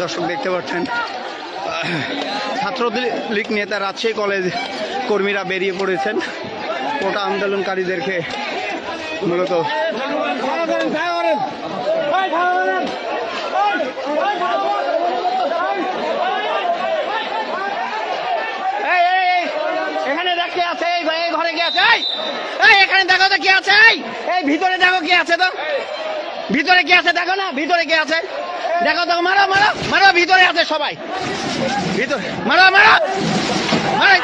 দর্শক দেখতে পাচ্ছেন ছাত্রলীগ নেতা রাজশাহী কলেজ কর্মীরা বেরিয়ে পড়েছেন কোটা আন্দোলনকারীদেরকে মূলত এখানে দেখ কে আছে, এই ভাই ঘরে কে আছে, এই এখানে দেখো তো কে আছে, এই ভিতরে দেখো কে আছে, তো ভিতরে কে আছে দেখো না, ভিতরে কে আছে দেখো তো, মারো মারো মারো, ভিতরে আছে সবাই, ভিতরে মারো মারো মারো।